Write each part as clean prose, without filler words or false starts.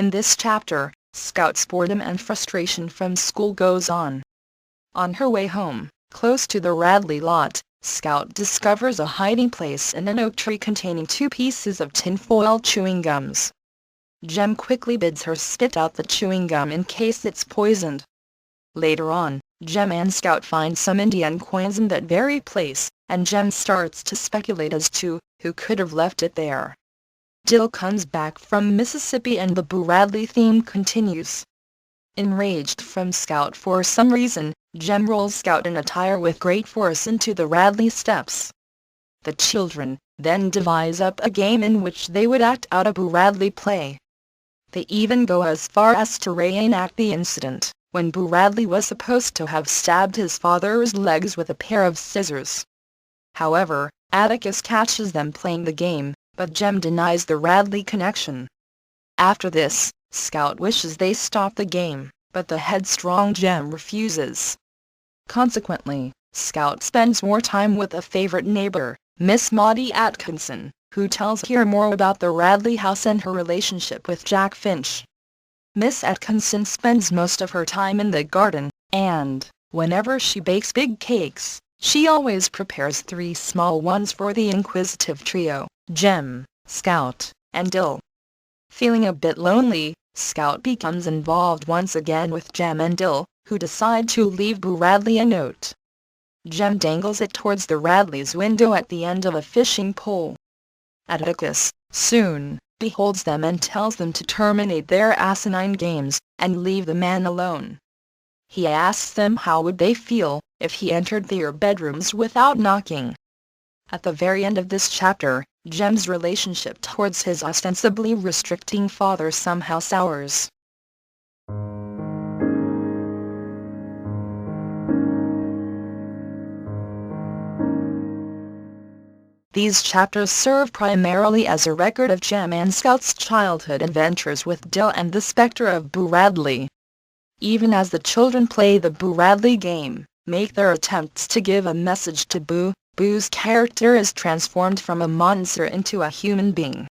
In this chapter, Scout's boredom and frustration from school goes on. On her way home, close to the Radley lot, Scout discovers a hiding place in an oak tree containing 2 pieces of tinfoil chewing gums. Jem quickly bids her spit out the chewing gum in case it's poisoned. Later on, Jem and Scout find some Indian coins in that very place, and Jem starts to speculate as to who could have left it there. Dill comes back from Mississippi and the Boo Radley theme continues. Enraged from Scout for some reason, Jem rolls Scout in a tire with great force into the Radley steps. The children then devise up a game in which they would act out a Boo Radley play. They even go as far as to reenact the incident when Boo Radley was supposed to have stabbed his father's legs with a pair of scissors. However, Atticus catches them playing the game, but Jem denies the Radley connection. After this, Scout wishes they stop the game, but the headstrong Jem refuses. Consequently, Scout spends more time with a favorite neighbor, Miss Maudie Atkinson, who tells her more about the Radley house and her relationship with Jack Finch. Miss Atkinson spends most of her time in the garden, and, whenever she bakes big cakes, she always prepares 3 small ones for the inquisitive trio, Jem, Scout, and Dill. Feeling a bit lonely, Scout becomes involved once again with Jem and Dill, who decide to leave Boo Radley a note. Jem dangles it towards the Radleys' window at the end of a fishing pole. Atticus soon beholds them and tells them to terminate their asinine games, and leave the man alone. He asks them how would they feel if he entered their bedrooms without knocking. At the very end of this chapter, Jem's relationship towards his ostensibly restricting father somehow sours. These chapters serve primarily as a record of Jem and Scout's childhood adventures with Dill and the specter of Boo Radley. Even as the children play the Boo Radley game, make their attempts to give a message to Boo, Boo's character is transformed from a monster into a human being.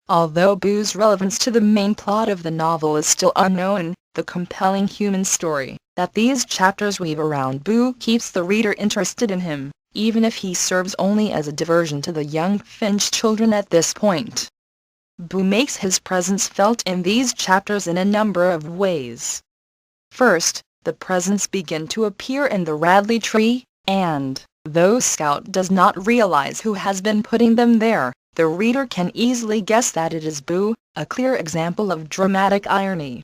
Although Boo's relevance to the main plot of the novel is still unknown, the compelling human story that these chapters weave around Boo keeps the reader interested in him, even if he serves only as a diversion to the young Finch children at this point. Boo makes his presence felt in these chapters in a number of ways. First, the presents begin to appear in the Radley tree, and, though Scout does not realize who has been putting them there, the reader can easily guess that it is Boo, a clear example of dramatic irony.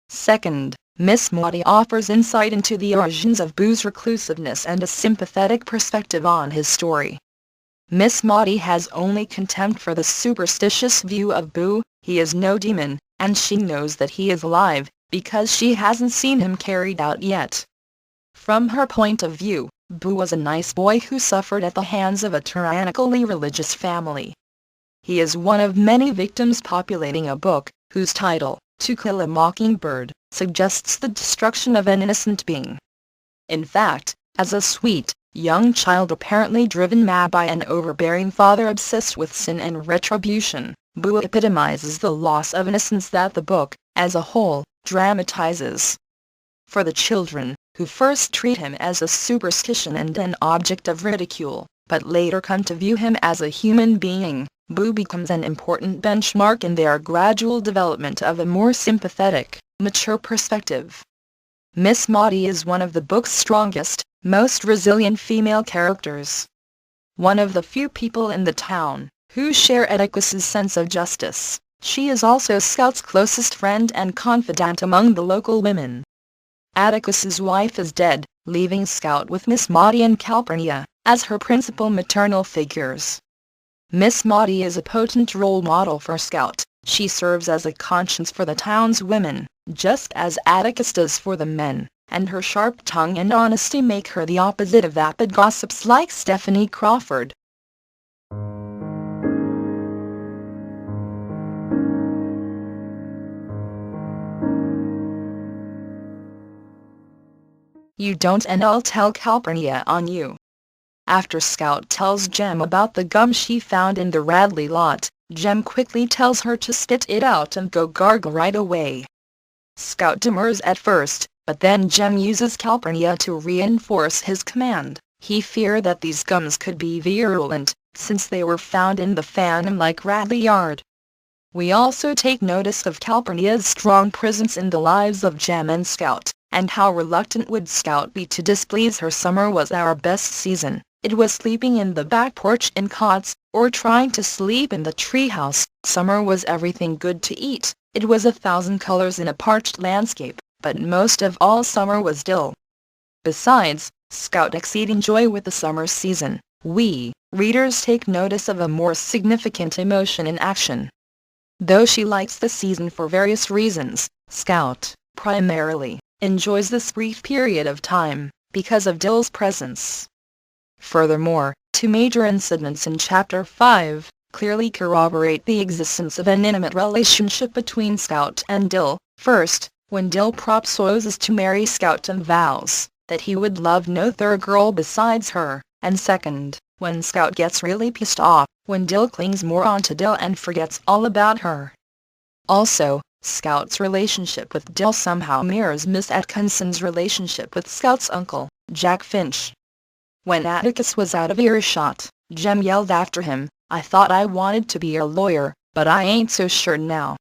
Second, Miss Maudie offers insight into the origins of Boo's reclusiveness and a sympathetic perspective on his story. Miss Maudie has only contempt for the superstitious view of Boo. He is no demon, and she knows that he is alive, because she hasn't seen him carried out yet. From her point of view, Boo was a nice boy who suffered at the hands of a tyrannically religious family. He is one of many victims populating a book, whose title, To Kill a Mockingbird, suggests the destruction of an innocent being. In fact, as a sweet, young child apparently driven mad by an overbearing father obsessed with sin and retribution, Boo epitomizes the loss of innocence that the book, as a whole, dramatizes. For the children, who first treat him as a superstition and an object of ridicule, but later come to view him as a human being, Boo becomes an important benchmark in their gradual development of a more sympathetic, mature perspective. Miss Maudie is one of the book's strongest, most resilient female characters. One of the few people in the town who share Atticus's sense of justice, she is also Scout's closest friend and confidant among the local women. Atticus's wife is dead, leaving Scout with Miss Maudie and Calpurnia as her principal maternal figures. Miss Maudie is a potent role model for Scout. She serves as a conscience for the town's women, just as Atticus does for the men, and her sharp tongue and honesty make her the opposite of vapid gossips like Stephanie Crawford. You don't, and I'll tell Calpurnia on you. After Scout tells Jem about the gum she found in the Radley lot, Jem quickly tells her to spit it out and go gargle right away. Scout demurs at first, but then Jem uses Calpurnia to reinforce his command. He feared that these gums could be virulent, since they were found in the phantom-like Radley yard. We also take notice of Calpurnia's strong presence in the lives of Jem and Scout, and how reluctant would Scout be to displease her. Summer was our best season. It was sleeping in the back porch in cots, or trying to sleep in the treehouse. Summer was everything good to eat. It was 1,000 colors in a parched landscape, but most of all summer was dull. Besides, Scout exceeding joy with the summer season. We, readers, take notice of a more significant emotion in action. Though she likes the season for various reasons, Scout, primarily, enjoys this brief period of time, because of Dill's presence. Furthermore, two major incidents in Chapter 5 clearly corroborate the existence of an intimate relationship between Scout and Dill. First, when Dill proposes to marry Scout and vows that he would love no third girl besides her, and second, when Scout gets really pissed off, when Dill clings more onto Dill and forgets all about her. Also, Scout's relationship with Dill somehow mirrors Miss Atkinson's relationship with Scout's uncle, Jack Finch. When Atticus was out of earshot, Jem yelled after him, "I thought I wanted to be a lawyer, but I ain't so sure now."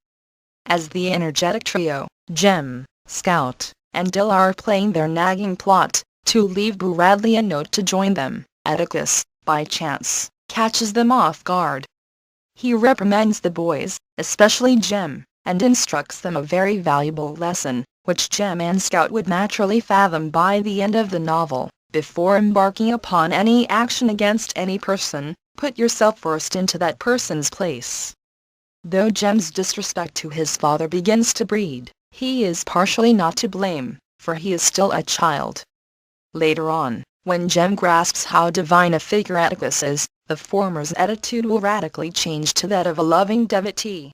As the energetic trio, Jem, Scout, and Dill are playing their nagging plot to leave Bradley a note to join them, Atticus, by chance, catches them off guard. He reprimands the boys, especially Jem, and instructs them a very valuable lesson, which Jem and Scout would naturally fathom by the end of the novel. Before embarking upon any action against any person, put yourself first into that person's place. Though Jem's disrespect to his father begins to breed, he is partially not to blame, for he is still a child. Later on, when Jem grasps how divine a figure Atticus is, the former's attitude will radically change to that of a loving devotee.